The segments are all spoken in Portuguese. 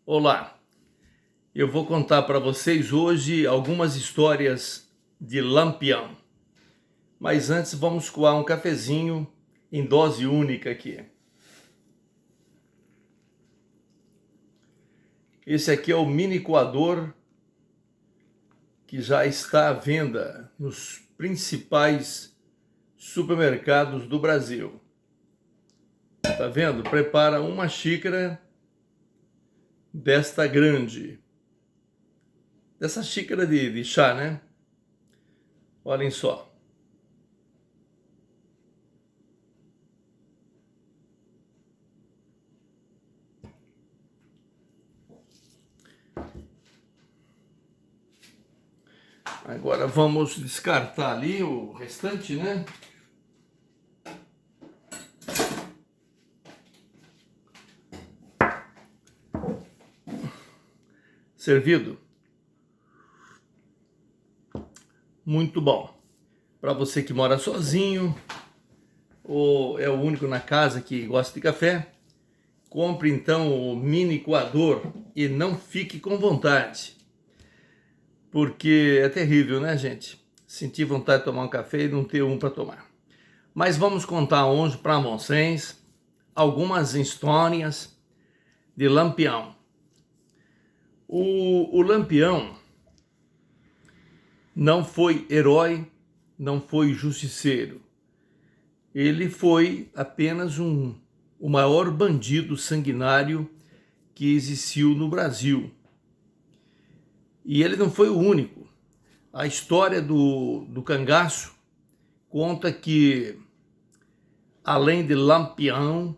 Olá, eu vou contar para vocês hoje algumas histórias de Lampião. Mas antes vamos coar um cafezinho em dose única aqui. Esse aqui é o mini coador que já está à venda nos principais supermercados do Brasil. Tá vendo? Prepara uma xícara desta grande. Dessa xícara de chá, né? Olhem só. Agora vamos descartar ali o restante, né? Servido. Muito bom. Para você que mora sozinho ou é o único na casa que gosta de café, compre então o mini coador e não fique com vontade. Porque é terrível, né, gente? Sentir vontade de tomar um café e não ter um para tomar. Mas vamos contar hoje para vocês algumas histórias de Lampião. O Lampião não foi herói, não foi justiceiro. Ele foi apenas o maior bandido sanguinário que existiu no Brasil. E ele não foi o único. A história do cangaço conta que, além de Lampião,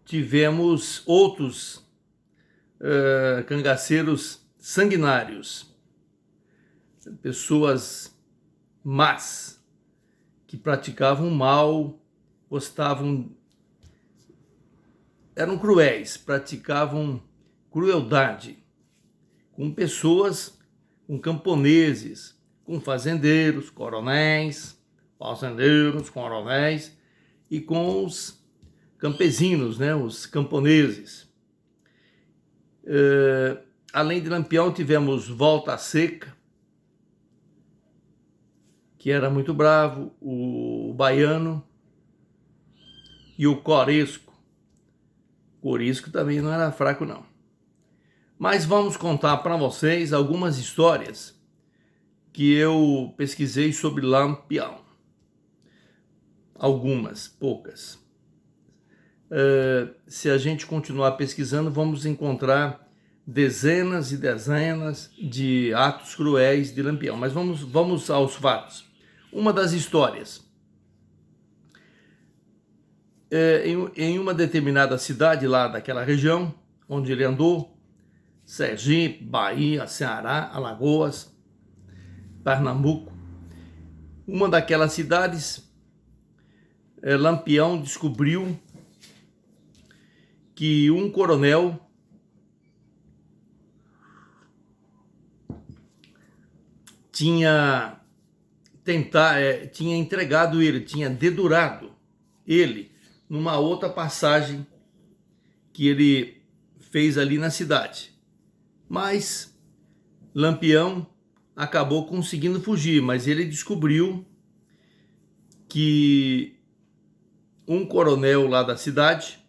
tivemos outros cangaceiros sanguinários, pessoas más, que praticavam mal, eram cruéis, praticavam crueldade com pessoas, com camponeses, com fazendeiros, coronéis e com os campesinos, né, os camponeses. Além de Lampião, tivemos Volta Seca, que era muito bravo, o Baiano e o Corisco. Corisco também não era fraco, não. Mas vamos contar para vocês algumas histórias que eu pesquisei sobre Lampião. Algumas, poucas. Se a gente continuar pesquisando, vamos encontrar dezenas e dezenas de atos cruéis de Lampião. Mas vamos aos fatos. Uma das histórias. Em uma determinada cidade lá daquela região, onde ele andou, Sergipe, Bahia, Ceará, Alagoas, Pernambuco, uma daquelas cidades, Lampião descobriu que um coronel tinha entregado ele, tinha dedurado ele numa outra passagem que ele fez ali na cidade. Mas Lampião acabou conseguindo fugir, mas ele descobriu que um coronel lá da cidade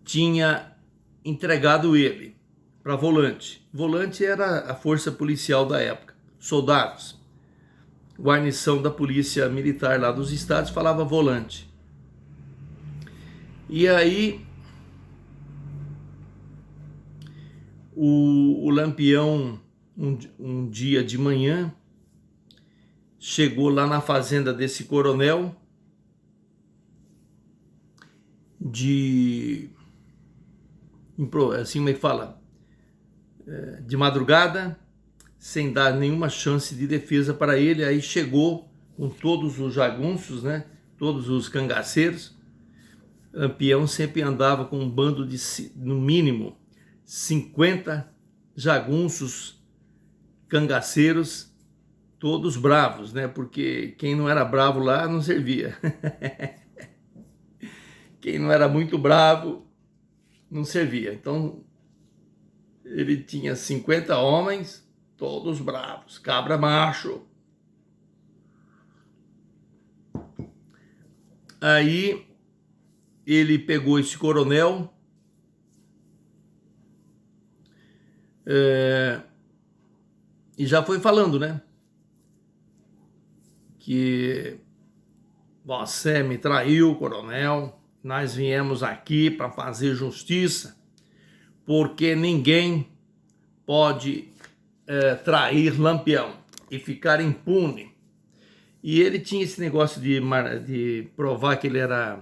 tinha entregado ele para Volante. Volante era a força policial da época, soldados. Guarnição da polícia militar lá dos estados falava Volante. E aí o Lampião, um dia de manhã, chegou lá na fazenda desse coronel assim como é que fala, de madrugada, sem dar nenhuma chance de defesa para ele. Aí chegou com todos os jagunços, né, todos os cangaceiros. Lampião sempre andava com um bando de, no mínimo, 50 jagunços cangaceiros, todos bravos, né? Porque quem não era bravo lá não servia. Quem não era muito bravo não servia. Então Ele tinha 50 homens, todos bravos, cabra macho. Aí ele pegou esse coronel, e já foi falando, né? Que você me traiu, coronel, nós viemos aqui para fazer justiça, porque ninguém pode trair Lampião e ficar impune. E ele tinha esse negócio de provar que ele era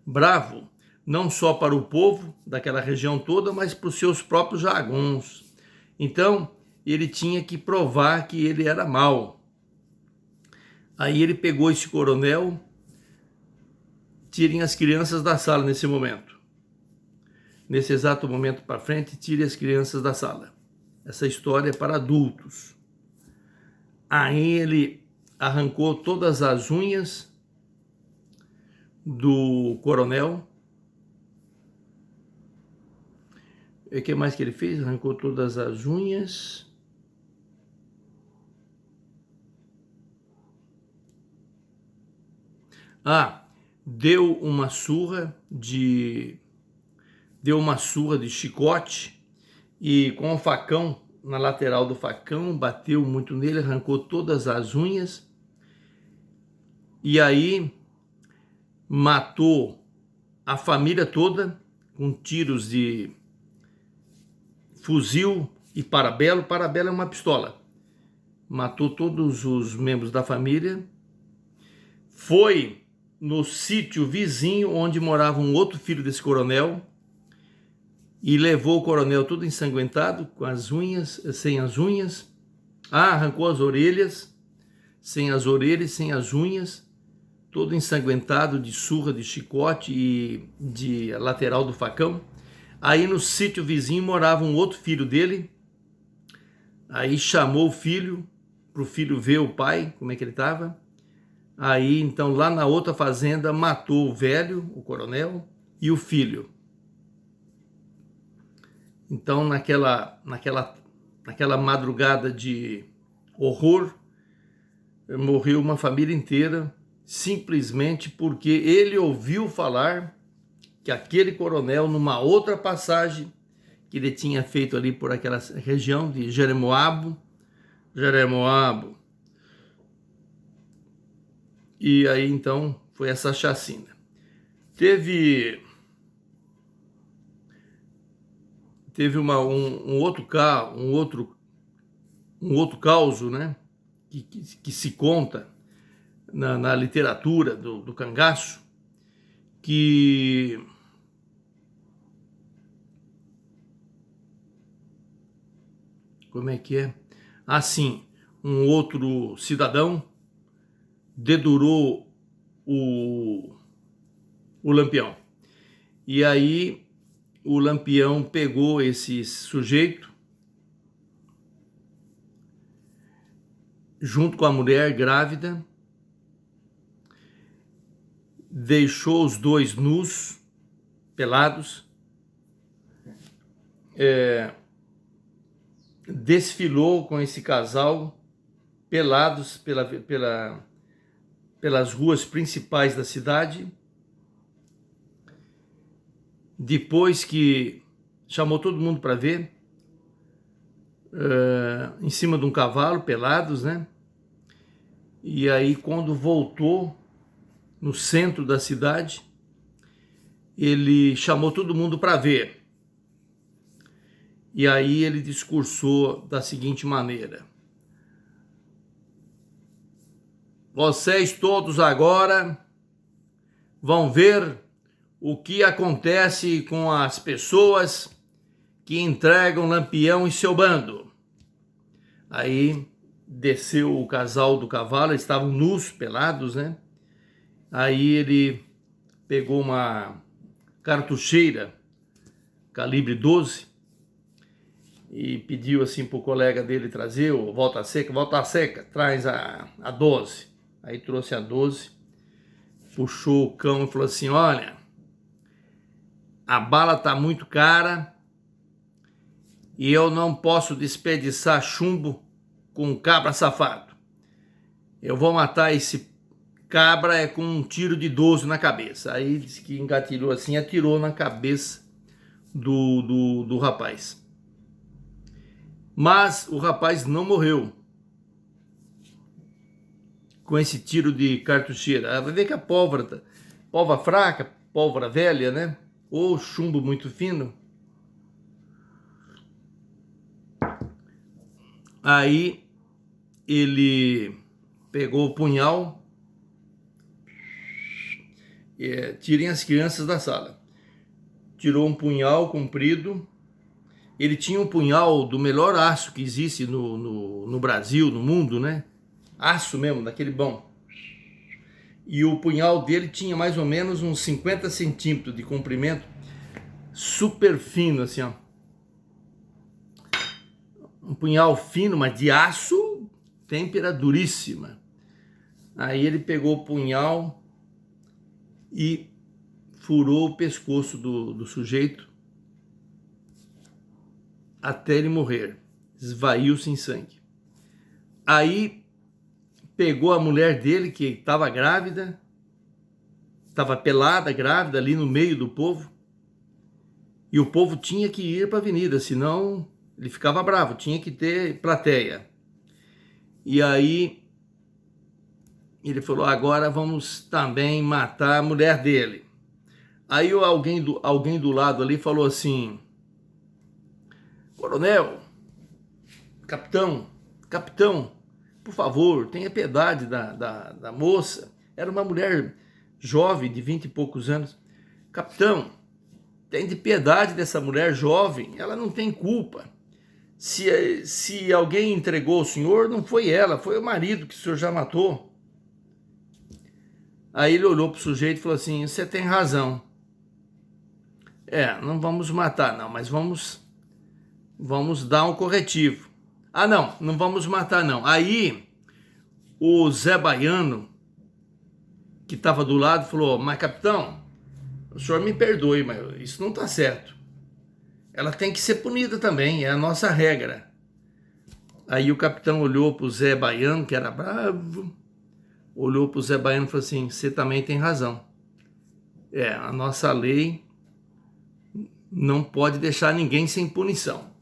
bravo, não só para o povo daquela região toda, mas para os seus próprios jaguns. Então, ele tinha que provar que ele era mau. Aí ele pegou esse coronel, tirem as crianças da sala nesse momento. Nesse exato momento para frente, tire as crianças da sala. Essa história é para adultos. Aí ele arrancou todas as unhas do coronel. E o que mais que ele fez? Arrancou todas as unhas. Deu uma surra de chicote e com o facão, na lateral do facão, bateu muito nele, arrancou todas as unhas e aí matou a família toda com tiros de fuzil e parabelo. Parabelo é uma pistola. Matou todos os membros da família. Foi no sítio vizinho onde morava um outro filho desse coronel e levou o coronel todo ensanguentado, com as unhas, sem as unhas. Arrancou as orelhas, sem as orelhas, sem as unhas, todo ensanguentado de surra, de chicote e de lateral do facão. Aí no sítio vizinho morava um outro filho dele. Aí chamou o filho, para o filho ver o pai, como é que ele estava. Aí, então, lá na outra fazenda, matou o velho, o coronel, e o filho. Então, naquela madrugada de horror, morreu uma família inteira, simplesmente porque ele ouviu falar que aquele coronel, numa outra passagem que ele tinha feito ali por aquela região de Jeremoabo, e aí então foi essa chacina. Teve um outro causo, né, que se conta na literatura do cangaço, que como é que é? Assim, um outro cidadão dedurou o Lampião. E aí o Lampião pegou esse sujeito junto com a mulher grávida, deixou os dois nus, pelados, desfilou com esse casal pelados pelas ruas principais da cidade. Depois que chamou todo mundo para ver, em cima de um cavalo, pelados, né? E aí, quando voltou no centro da cidade, ele chamou todo mundo para ver. E aí ele discursou da seguinte maneira: vocês todos agora vão ver o que acontece com as pessoas que entregam Lampião e seu bando. Aí desceu o casal do cavalo, eles estavam nus, pelados, né? Aí ele pegou uma cartucheira calibre 12 e pediu assim pro colega dele trazer o volta seca, traz a 12. Aí trouxe a 12, puxou o cão e falou assim: olha, a bala tá muito cara e eu não posso desperdiçar chumbo com um cabra safado. Eu vou matar esse cabra com um tiro de 12 na cabeça. Aí disse que engatilhou assim, atirou na cabeça do rapaz. Mas o rapaz não morreu com esse tiro de cartucheira. Vai ver que a pólvora fraca, pólvora velha, né? Ou chumbo muito fino. Aí ele pegou o punhal, tirem as crianças da sala. Tirou um punhal comprido. Ele tinha um punhal do melhor aço que existe no Brasil, no mundo, né? Aço mesmo, daquele bom. E o punhal dele tinha mais ou menos uns 50 centímetros de comprimento, super fino, assim, ó. Um punhal fino, mas de aço, têmpera duríssima. Aí ele pegou o punhal e furou o pescoço do sujeito até ele morrer. Esvaiu-se em sangue. Aí pegou a mulher dele, que estava grávida, estava pelada, grávida, ali no meio do povo. E o povo tinha que ir para a avenida, senão ele ficava bravo, tinha que ter plateia. E aí ele falou, agora vamos também matar a mulher dele. Aí alguém do lado ali falou assim, coronel, capitão, por favor, tenha piedade da moça. Era uma mulher jovem, de 20 e poucos anos. Capitão, tem de piedade dessa mulher jovem, ela não tem culpa. Se alguém entregou o senhor, não foi ela, foi o marido que o senhor já matou. Aí ele olhou para o sujeito e falou assim, você tem razão. Não vamos matar não, mas vamos dar um corretivo. Ah não vamos matar não. Aí o Zé Baiano, que estava do lado, falou, mas capitão, o senhor me perdoe, mas isso não está certo. Ela tem que ser punida também, é a nossa regra. Aí o capitão olhou para o Zé Baiano, que era bravo, olhou para o Zé Baiano e falou assim, você também tem razão. A nossa lei não pode deixar ninguém sem punição.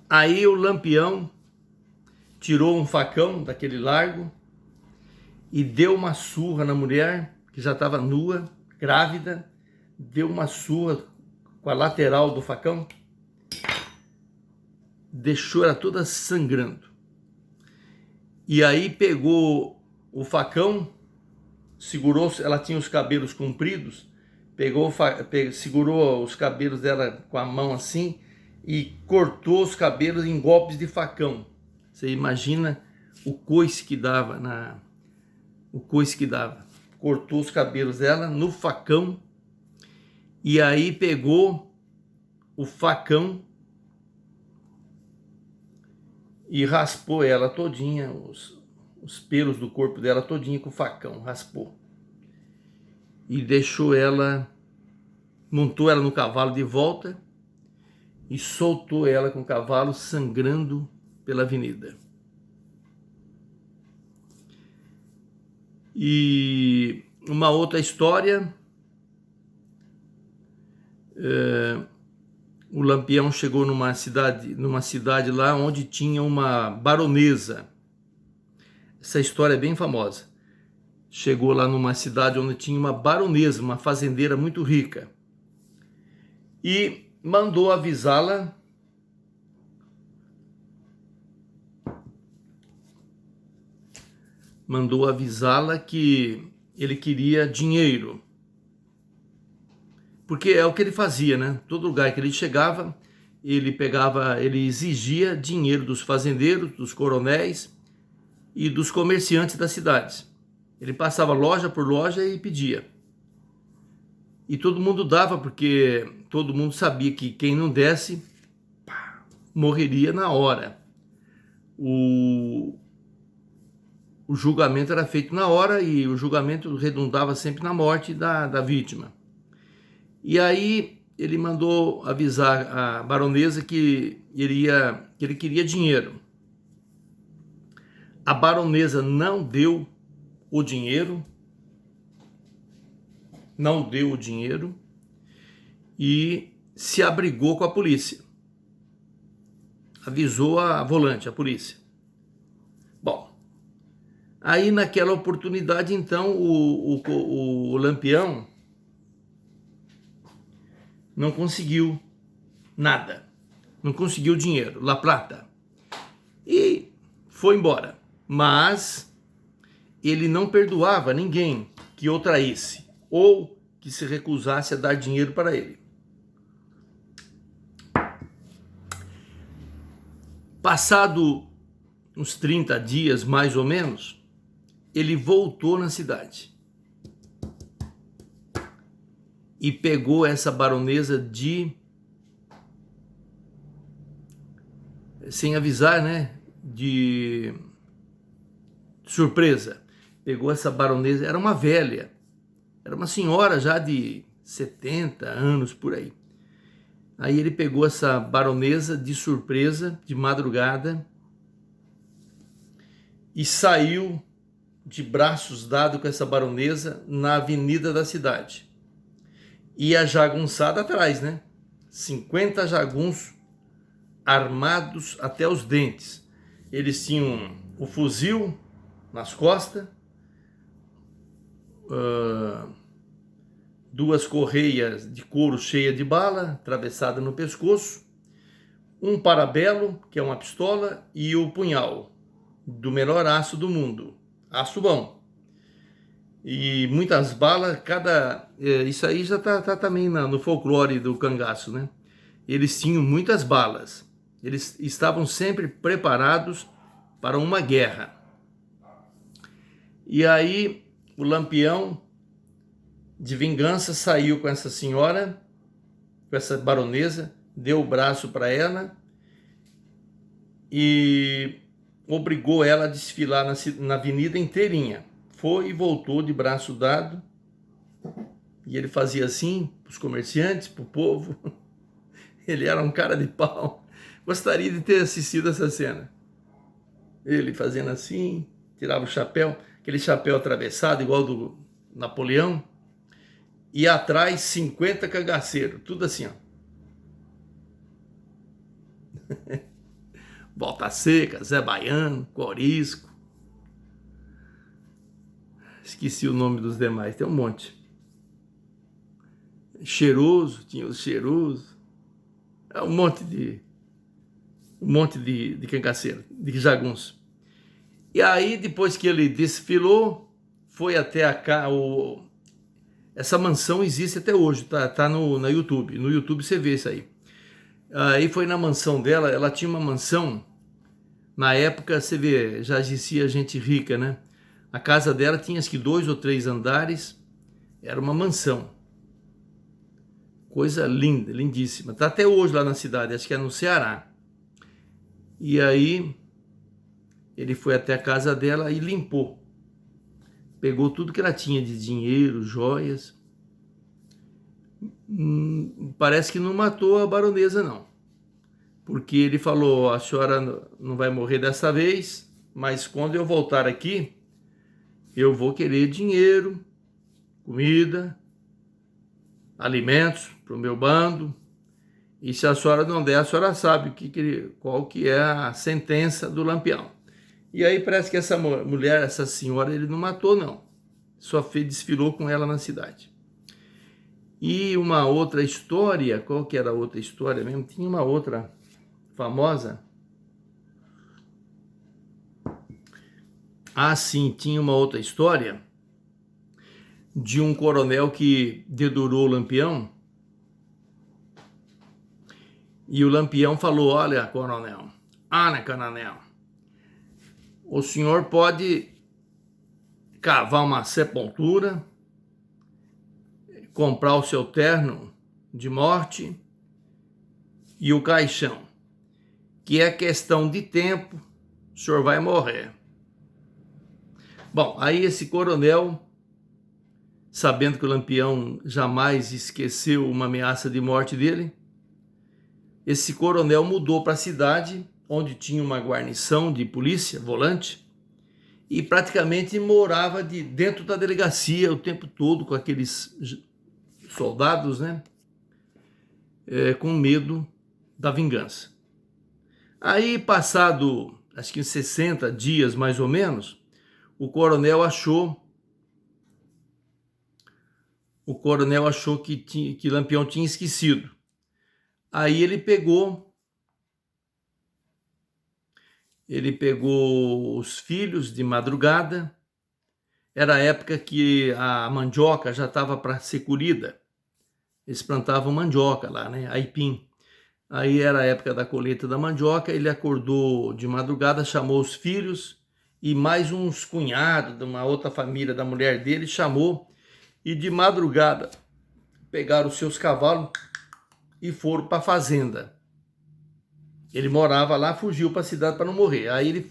Aí o Lampião tirou um facão daquele largo e deu uma surra na mulher, que já estava nua, grávida, deu uma surra com a lateral do facão, deixou ela toda sangrando. E aí pegou o facão, segurou, ela tinha os cabelos compridos, segurou os cabelos dela com a mão assim e cortou os cabelos em golpes de facão. Você imagina o coice que dava, Cortou os cabelos dela no facão e aí pegou o facão e raspou ela todinha, os pelos do corpo dela todinha com o facão, raspou. E deixou ela, montou ela no cavalo de volta e soltou ela com o cavalo sangrando pela avenida. E uma outra história, o Lampião chegou numa cidade lá onde tinha uma baronesa. Essa história é bem famosa. Chegou lá numa cidade onde tinha uma baronesa, uma fazendeira muito rica. E mandou avisá-la que ele queria dinheiro. Porque é o que ele fazia, né? Todo lugar que ele chegava, ele exigia dinheiro dos fazendeiros, dos coronéis e dos comerciantes das cidades. Ele passava loja por loja e pedia. E todo mundo dava, porque todo mundo sabia que quem não desse, morreria na hora. O julgamento era feito na hora e o julgamento redundava sempre na morte da vítima. E aí ele mandou avisar a baronesa que ele queria dinheiro. A baronesa não deu o dinheiro, e se abrigou com a polícia. Avisou a volante, a polícia. Bom, aí naquela oportunidade, então, o Lampião não conseguiu nada. Não conseguiu dinheiro, La Plata. E foi embora. Mas ele não perdoava ninguém que o traísse ou que se recusasse a dar dinheiro para ele. Passado uns 30 dias, mais ou menos, ele voltou na cidade e pegou essa baronesa sem avisar, né? De surpresa. Pegou essa baronesa, era uma velha, era uma senhora já de 70 anos por aí. Aí ele pegou essa baronesa de surpresa, de madrugada, e saiu de braços dados com essa baronesa na avenida da cidade. E a jagunçada atrás, né? 50 jagunços armados até os dentes. Eles tinham o fuzil nas costas, duas correias de couro cheia de bala, atravessada no pescoço, um parabelo, que é uma pistola, e o punhal, do melhor aço do mundo, aço bom. E muitas balas, isso aí já tá também no folclore do cangaço, né? Eles tinham muitas balas, eles estavam sempre preparados para uma guerra. E aí o Lampião, de vingança, saiu com essa senhora, com essa baronesa, deu o braço para ela e obrigou ela a desfilar na avenida inteirinha. Foi e voltou de braço dado, e ele fazia assim para os comerciantes, para o povo. Ele era um cara de pau. Gostaria de ter assistido essa cena. Ele fazendo assim, tirava o chapéu, aquele chapéu atravessado, igual do Napoleão, e atrás 50 cangaceiros, tudo assim, ó. Volta Seca, Zé Baiano, Corisco. Esqueci o nome dos demais, tem um monte. Cheiroso, tinha os cheirosos. É um monte de cangaceiro, de jagunço. E aí, depois que ele desfilou, foi até essa mansão existe até hoje, tá no YouTube. No YouTube você vê isso aí. Aí foi na mansão dela, ela tinha uma mansão, na época você vê, já existia gente rica, né? A casa dela tinha acho que 2 ou 3 andares, era uma mansão. Coisa linda, lindíssima. Tá até hoje lá na cidade, acho que é no Ceará. E aí ele foi até a casa dela e limpou. Pegou tudo que ela tinha de dinheiro, joias. Parece que não matou a baronesa, não. Porque ele falou, a senhora não vai morrer dessa vez, mas quando eu voltar aqui, eu vou querer dinheiro, comida, alimentos para o meu bando. E se a senhora não der, a senhora sabe qual que é a sentença do Lampião. E aí parece que essa mulher, essa senhora, ele não matou, não. Só desfilou com ela na cidade. E uma outra história, qual que era a outra história mesmo? Tinha uma outra famosa. Ah, sim, tinha uma outra história de um coronel que dedurou o Lampião. E o Lampião falou, olha, coronel, o senhor pode cavar uma sepultura, comprar o seu terno de morte e o caixão, que é questão de tempo, o senhor vai morrer. Bom, aí esse coronel sabendo que o Lampião jamais esqueceu uma ameaça de morte dele, esse coronel mudou para a cidade, onde tinha uma guarnição de polícia, volante, e praticamente morava dentro da delegacia o tempo todo com aqueles soldados, né? Com medo da vingança. Aí, passado, acho que uns 60 dias mais ou menos, o coronel achou que Lampião tinha esquecido. Aí ele pegou os filhos de madrugada. Era a época que a mandioca já estava para ser colhida. Eles plantavam mandioca lá, né? Aipim. Aí era a época da colheita da mandioca. Ele acordou de madrugada, chamou os filhos e mais uns cunhados de uma outra família da mulher dele, chamou, e de madrugada pegaram os seus cavalos e foram para a fazenda. Ele morava lá, fugiu para a cidade para não morrer. Aí ele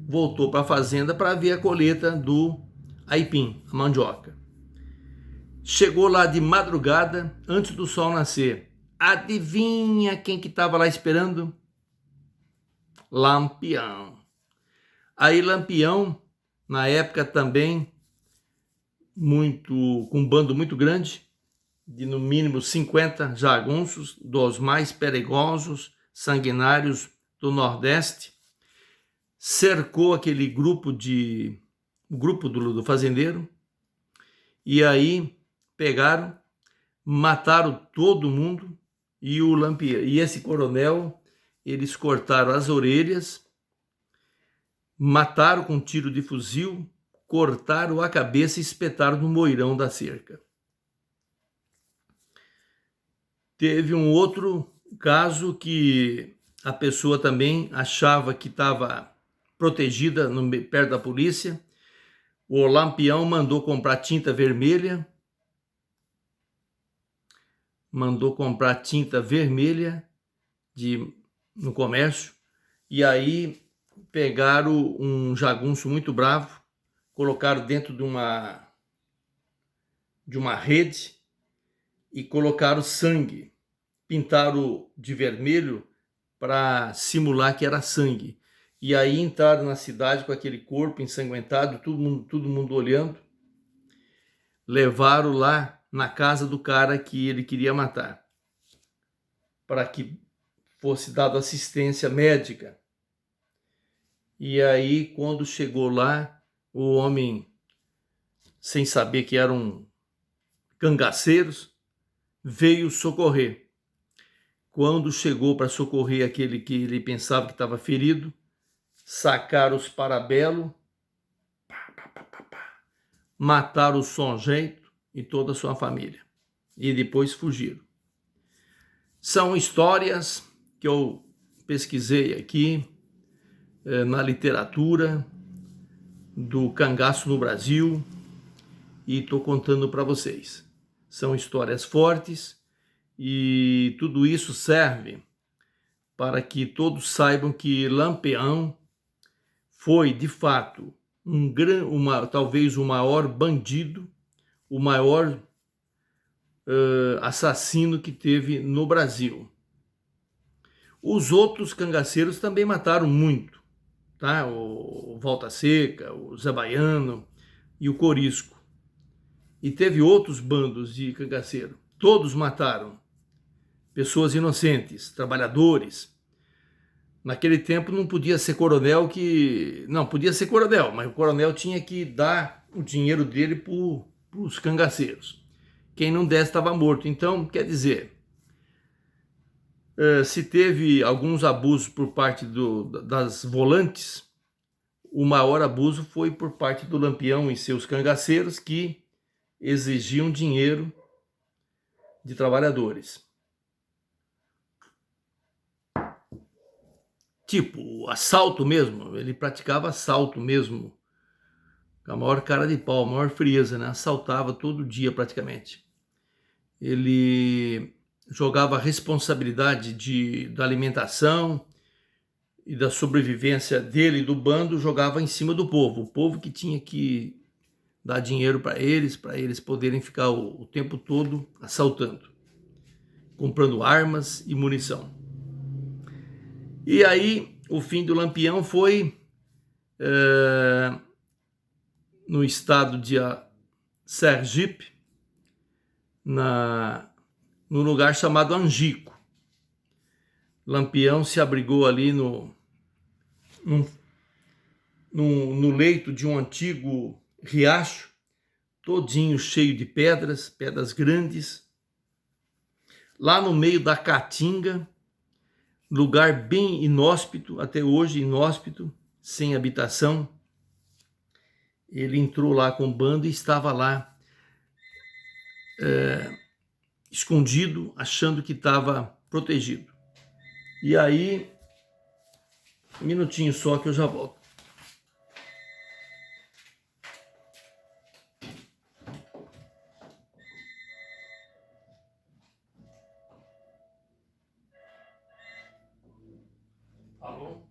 voltou para a fazenda para ver a colheita do aipim, a mandioca. Chegou lá de madrugada, antes do sol nascer. Adivinha quem que estava lá esperando? Lampião. Aí Lampião, na época também, com um bando muito grande, de no mínimo 50 jagunços, dos mais perigosos, sanguinários do Nordeste, cercou aquele grupo do fazendeiro, e aí pegaram, mataram todo mundo, e o Lampião e esse coronel, eles cortaram as orelhas, mataram com tiro de fuzil, cortaram a cabeça e espetaram no moirão da cerca. Teve um outro caso que a pessoa também achava que estava protegida perto da polícia. O Lampião mandou comprar tinta vermelha, no comércio, e aí pegaram um jagunço muito bravo, colocaram dentro de uma rede e colocaram sangue, pintaram de vermelho para simular que era sangue. E aí entraram na cidade com aquele corpo ensanguentado, todo mundo olhando, levaram lá na casa do cara que ele queria matar, para que fosse dada assistência médica. E aí, quando chegou lá, o homem, sem saber que eram cangaceiros, veio socorrer. Quando chegou para socorrer aquele que ele pensava que estava ferido, sacaram os parabelos, mataram o Som Jeito e toda a sua família. E depois fugiram. São histórias que eu pesquisei aqui na literatura do cangaço no Brasil e estou contando para vocês. São histórias fortes e tudo isso serve para que todos saibam que Lampião foi, de fato, talvez o maior bandido, o maior assassino que teve no Brasil. Os outros cangaceiros também mataram muito, tá? O Volta Seca, o Zé Baiano e o Corisco. E teve outros bandos de cangaceiro. Todos mataram pessoas inocentes, trabalhadores. Naquele tempo não podia ser coronel Não, podia ser coronel, mas o coronel tinha que dar o dinheiro dele para os cangaceiros. Quem não desse estava morto. Então, quer dizer, se teve alguns abusos por parte das volantes, o maior abuso foi por parte do Lampião e seus cangaceiros, que exigiam dinheiro de trabalhadores. Tipo, assalto mesmo, ele praticava assalto mesmo, com a maior cara de pau, a maior frieza, né? Assaltava todo dia praticamente. Ele jogava a responsabilidade da alimentação e da sobrevivência dele e do bando, jogava em cima do povo. O povo que tinha que dar dinheiro para eles poderem ficar o tempo todo assaltando, comprando armas e munição. E aí o fim do Lampião foi no estado de Sergipe, no lugar chamado Angico. Lampião se abrigou ali no leito de um antigo riacho, todinho cheio de pedras grandes, lá no meio da Caatinga, lugar bem inóspito, até hoje inóspito, sem habitação. Ele entrou lá com o bando e estava lá escondido, achando que estava protegido. E aí, um minutinho só que eu já volto. Alô?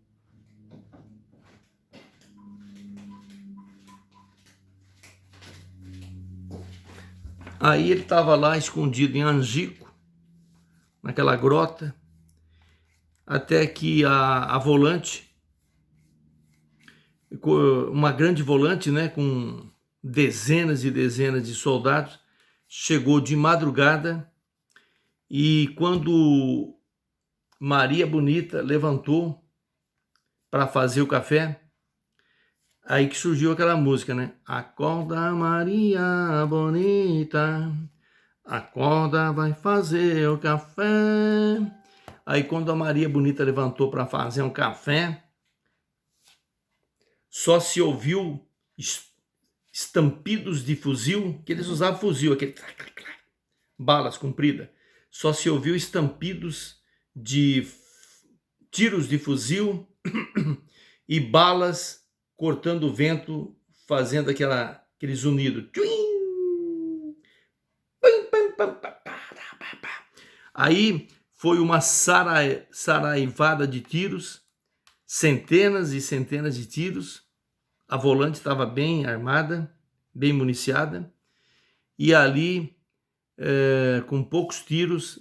Aí ele estava lá escondido em Angico, naquela grota, até que a volante, uma grande volante, né, com dezenas e dezenas de soldados, chegou de madrugada, e quando Maria Bonita levantou para fazer o café, aí que surgiu aquela música, né? Acorda, Maria Bonita, acorda, vai fazer o café. Aí quando a Maria Bonita levantou para fazer um café, só se ouviu estampidos de fuzil, que eles usavam fuzil, aquele balas compridas. Só se ouviu estampidos de tiros de fuzil e balas cortando o vento, fazendo aquele zunido. Aí foi uma saraivada de tiros, centenas e centenas de tiros. A volante estava bem armada, bem municiada, e ali, com poucos tiros,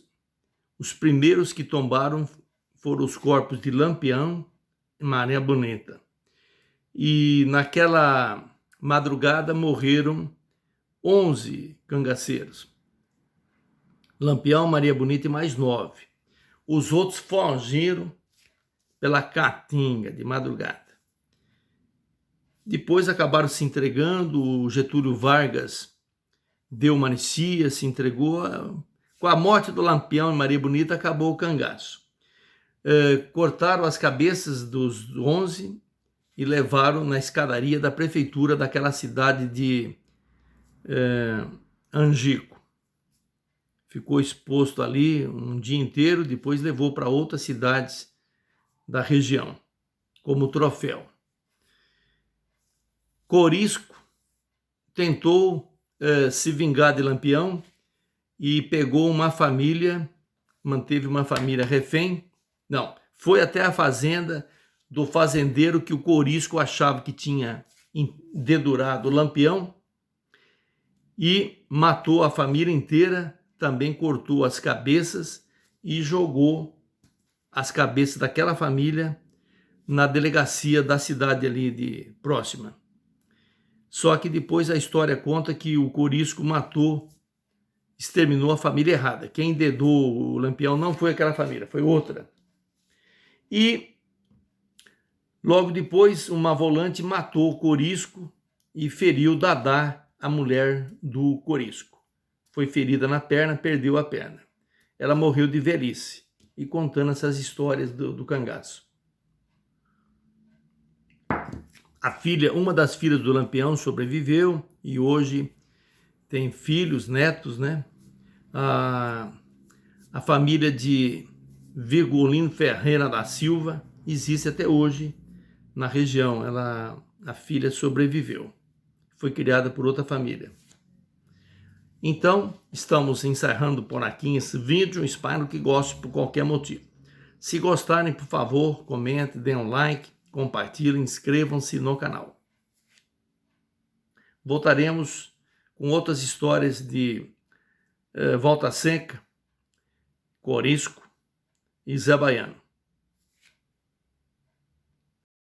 os primeiros que tombaram foram os corpos de Lampião e Maria Bonita. E naquela madrugada morreram 11 cangaceiros. Lampião, Maria Bonita e mais 9. Os outros fugiram pela Caatinga de madrugada. Depois acabaram se entregando, o Getúlio Vargas deu uma anistia, se entregou. Com a morte do Lampião e Maria Bonita acabou o cangaço. Cortaram as cabeças dos 11 e levaram na escadaria da prefeitura daquela cidade de Angico. Ficou exposto ali um dia inteiro, depois levou para outras cidades da região, como troféu. Corisco tentou se vingar de Lampião e pegou uma família, manteve uma família refém. Não, foi até a fazenda do fazendeiro que o Corisco achava que tinha dedurado o Lampião e matou a família inteira, também cortou as cabeças e jogou as cabeças daquela família na delegacia da cidade ali próxima. Só que depois a história conta que o Corisco exterminou a família errada. Quem dedou o Lampião não foi aquela família, foi outra. E logo depois, uma volante matou o Corisco e feriu Dadá, a mulher do Corisco. Foi ferida na perna, perdeu a perna. Ela morreu de velhice. E contando essas histórias do cangaço. Uma das filhas do Lampião sobreviveu e hoje tem filhos, netos, né? A família de Virgulino Ferreira da Silva existe até hoje na região. A filha sobreviveu. Foi criada por outra família. Então, estamos encerrando por aqui esse vídeo. Espero que gostem por qualquer motivo. Se gostarem, por favor, comentem, deem um like, compartilhem, inscrevam-se no canal. voltaremos com outras histórias de Volta Seca, Corisco e Zé Baiano.